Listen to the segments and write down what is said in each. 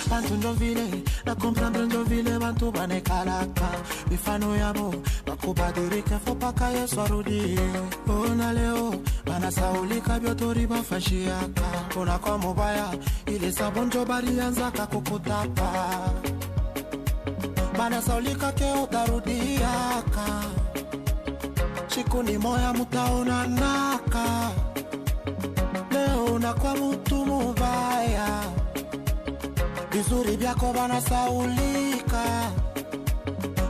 Bantu njovile, na comprendre njovile bantu banekalaka. Mifano yabo, bakubadirike fopaka Yesu arudie. Ona leo, banasaulika biotori bafashiaka. Ona kwa mubaya, ile sabonjo barianzaka kukutapa. Banasaulika ke utarudiaka. Shikuni moya mutaona naka. Leo na kwa mtu mubaya. Vizuri vyako banasaulika.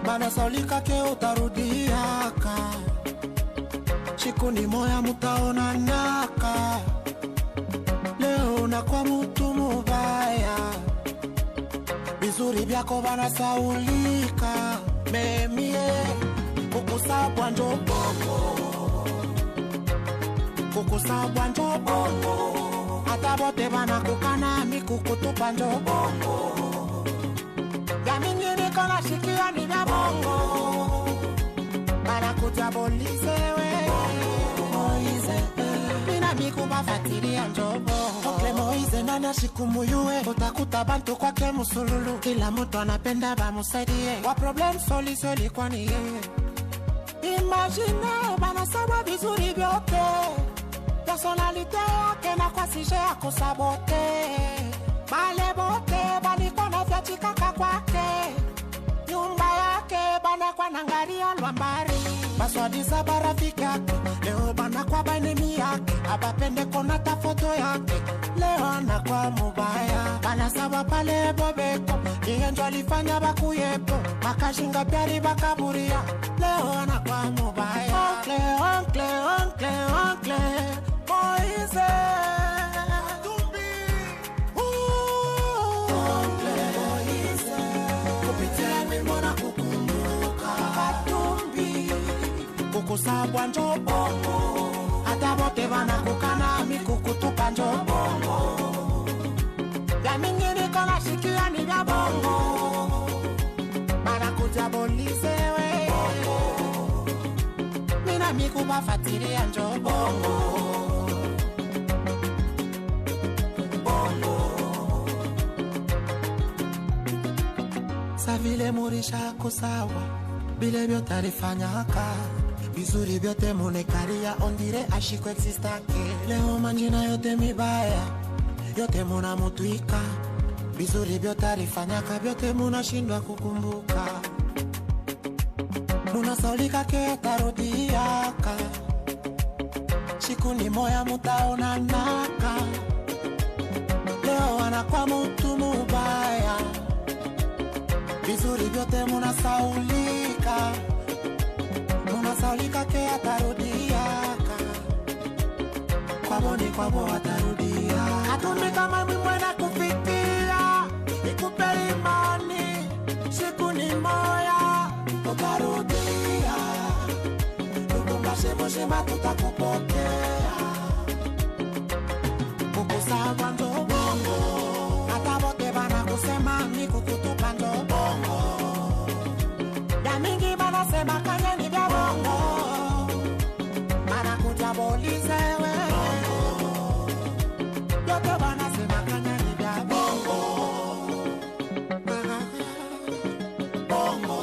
Banasaulika ke utarudiaka. Shikuni moya mutaona naka. Leo na kwa mtu mubaya. Vizuri vyako banasaulika. Memie kukusabwa njobongo. Kukusabwa njobongo. Ata bote bana kukana mikukutupa njobongo. Ya mingi niko na shikia ni vya bongo. Bana kutabolize we Moize mina miku bafatiria njobongo. Okle Moize nana shikumuyue. Utakuta bantu kwa ke musululu. Kila mtu anapenda ba musaidie. Wa problem soli kwa niye. Imagine bana sawa vizuri vyote. Personalite yake na kwa sije ya kusabote. Male bote balikuwa na vyachikaka kwake. Nyumba yake bana kwa nangaria lwambari. Baswadiza barafiki yake. Leo bana kwa banemi yake. Abapende konata foto yake. Leo ana kwa mubaya. Bana sawa pale bobeko. Nienjo alifanya bakuyepo. Makashinga piari bakaburia. Leo ana kwa mubaya. Onkle Moize Tumbi Onkle Moize kupitia mimona kukumbuka Tumbi kukusabwa njobongo. Ata bote bana kukana mikukutupa njobongo. Ya mingi niko na shikia ni vya bongo. Bana kutabolize we mina miku bafatiria njobongo. Vile murisha kusawa. Bile biote alifanyaka. Vizuri biote munekaria. Ondire ashiku existake. Leo manjina yote mibaya. Yote muna mutuika. Vizuri biote alifanyaka. Biote muna shindwa kukumbuka. Muna saulika ke tarudiaka. Shikuni moya mutaona naka. Leo wana kwa mtu mubaya. Vizuri vyote munasaulika. Munasaulika ke atarudiaka. Kwabo atarudia. Hatumi kama mwimwena kufikia. Ikupe imani. Siku ni moya utarudia. Tukunga shema tutakupokea. Kukusabwa njobongo. Hata bote bana kusema mikukutupa njobongo. Ya mingi bana sema kanya ni vya bongo. Bana kutabolize we yote bana sema kanya ni vya bongo. Bongo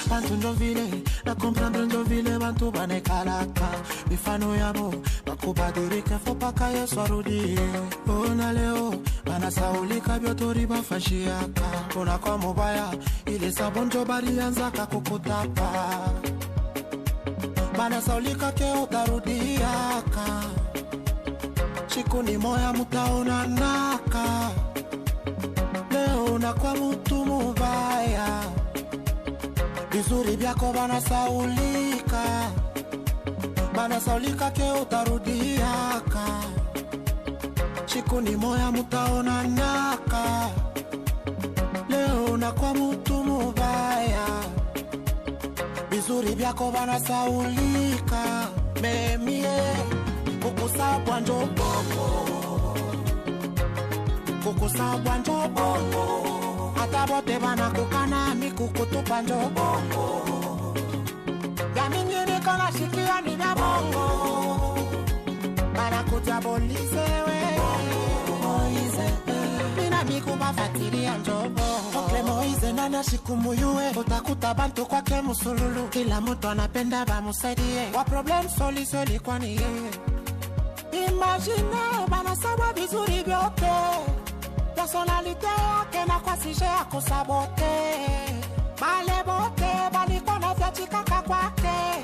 Bantu njovile, na comprendre njovile bantu banekalaka. Mifano yabo, bakubadirike fopaka Yesu arudie. Ona leo, banasaulika biotori bafashiaka. Ona kwa mubaya, ile sabonjo barianzaka kukutapa. Banasaulika ke utarudiaka. Shikuni moya mutaona naka. Leo na kwa mtu mubaya. Vizuri vyako banasaulika. Banasaulika ke utarudiaka. Shikuni moya mutaona naka. Leo na kwa mtu mubaya. Vizuri vyako banasaulika. Memie kukusabwa njo bongo, kukusabwa njo bongo. Hata bote bana kukana mi kukutupa njo bongo. Ya mingi niko na shikia ni vya bongo, bana kutabolize we Moize, mina miku bafatiria njo bongo. Okle Moize nana shikumuyue, utakuta bantu kwa ke musululu. Kila mtu anapenda ba musaidie, wa problem soli kwa ni ye. Imagine bana sawa vizuri vyote, personalite yake na kwa sije ya kusabote. Male bote bali kwa na vya chikaka kwake,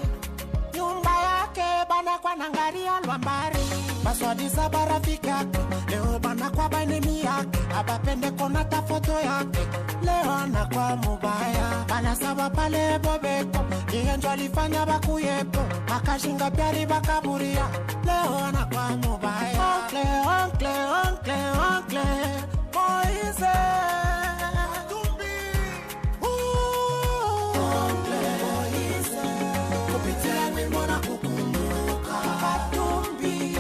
nyumba yake bana kwa nangaria lwambari. Baswadi za barafiki yake, leo bana kwa bainemi yake. Abapende kona ta foto yake, leo ana kwa mubaya. Bana saba pale bobeko, iye njo alifanya bakuyepo. Makashinga pyari bakaburia, leo ana kwa mubaya. Oncle Moize Tumbi, oncle Moize, kupitia wimbo na kukumbuka Tumbi,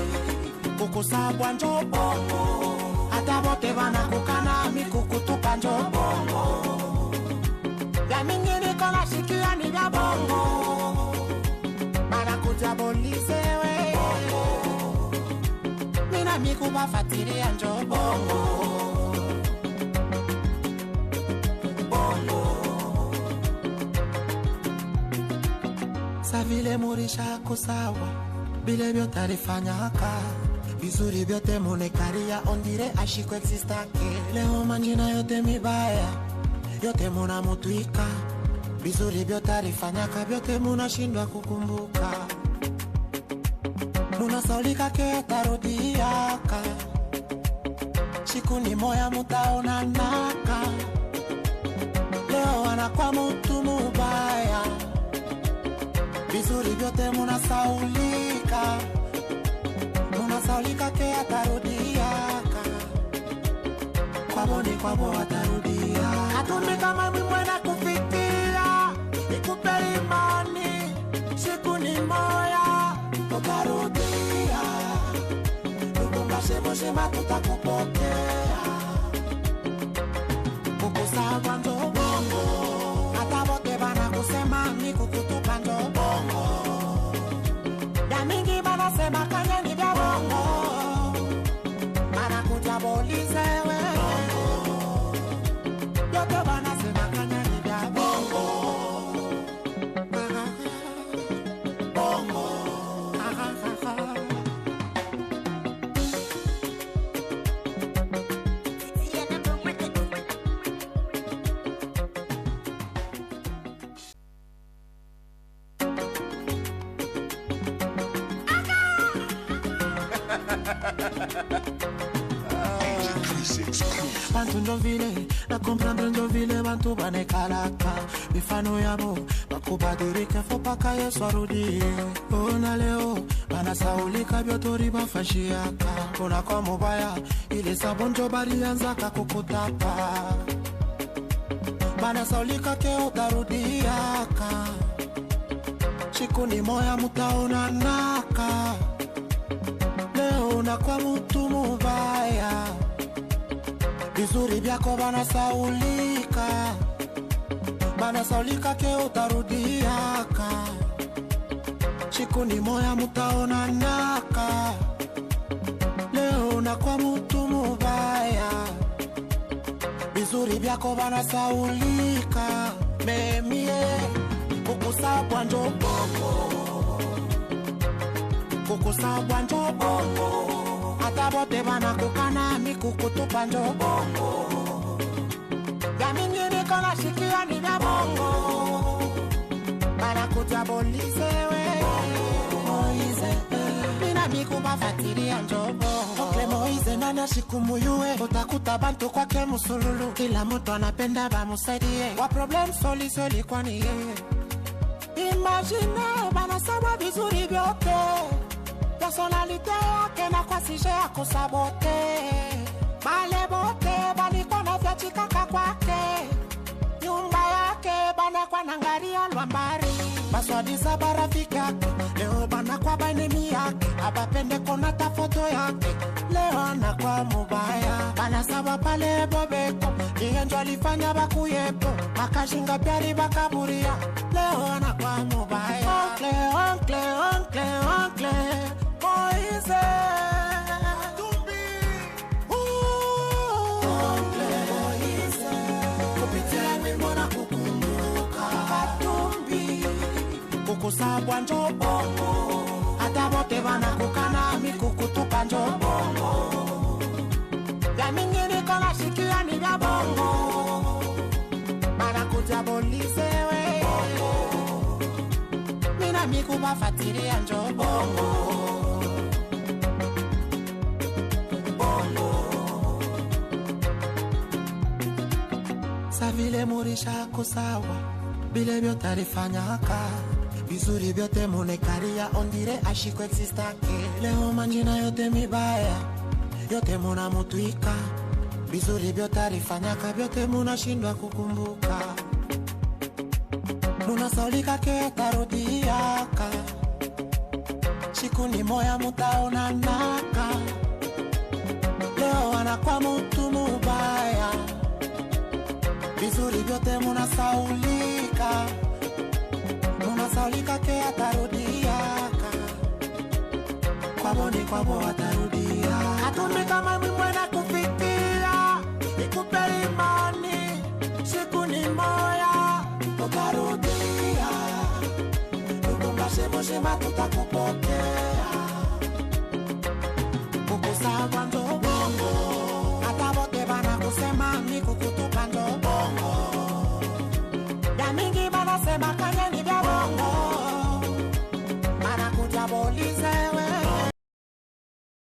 kukusabwa njo bongo. Hata bote bana kukana mi kukutupa njo bongo. Ya mingi niko na shikia ni vya bongo, bana kutabolize we mina miku bafatiria njo bongo. Sa vile murisha kusawa, bile vyote alifanyaka vizuri vyote munekaria, ondire ashiko existake. Leo manjina yote mibaya, yote muna mutuika. Vizuri vyote alifanyaka, vyote muna shindwa kukumbuka. Muna saulika ke tarudiaka, siku ni moya mutaona naka. Leo wanakwa mutu mubaya, vizuri vyote muna saulika. Muna saulika ke atarudiaka, kwa bo atarudia. Atumbi kama mwena kufikia, ikupe imani, siku ni moya utarudia. Lukumba shema tutakupokea. Kukusabwa njo bongo, hata bote bana kusema mi kukutupa njo bongo. Ya mingi bana sema kanya ni vya bongo, bana kutabolize we yote bana sema kanya ni vya bongo. Bongo bantu njo vile, na comprendre njo vile bantu banekalaka. Mifano yabo, bakubadirike fopaka Yesu arudie. Ona leo, banasaulika biotori bafashiaka. Kuna kwa mubaya, ile sabonjo balianzaka kukutapa. Banasaulika ke utarudiaka, siku ni moya mutaona naka. Leo unakwa mutu mubaya, vizuri vyako banasaulika. Banasaulika ke utarudiaka, siku ni moya mutaona naka. Leo unakwa mutu mubaya, vizuri vyako banasaulika. Memie kukusabwa njo bongo, kukusabwa njo bongo. Hata bote bana kukana mi kukutupa njo bongo. Ya mingi niko na shikia ni vya bongo, bana kutabolize we Moize, mina miku bafatiria njo bongo. Okle Moize nana shikumuyue, utakuta bantu kwa ke musululu. Kila mtu anapenda ba musaidie, wa problem soli kwa ni ye. Imagine bana sawa vizuri vyote, personalite yake na kwa sije ya kusabote. Male bote bali kwa na vya chikaka kwake, nyumba yake bana ya kwa nangaria lwambari baswadi za barafiki yake leo bana kwa bainemi yake abapende konata foto yake leo na kwa mubaya bana saba pale bobeko nienjo alifanya bakuyepo makashinga pyari bakaburia leo na kwa mubaya onkle Moise kusabwa njobongo hata bote bana kukana mikukutupa njobongo ya mingini kona shikia ni vya bongo bana kujabulizewe mina mikuba fatiria njobongo savile murisha kusawa bile vyo tarifanyaka vizuri vyote munekaria ondire ashiko existake leo manjina yote mibaya yote muna mutuika vizuri vyote tarifanyaka vyote muna shindwa kukumbuka muna saulika ke tarudiaka siku ni moya mutaonanaka leo wanakwa mutu mubaya vizuri vyote muna saulika saulika ke atarudiaka kwa bo atarudia atumi kama mwena kufikia ikuperi imani siku ni moya utarudia ukumbashe moshema tutakupokea kukusagwa njobongo hata bote bana kusema ni kukutupa njobongo ya mingi bana sema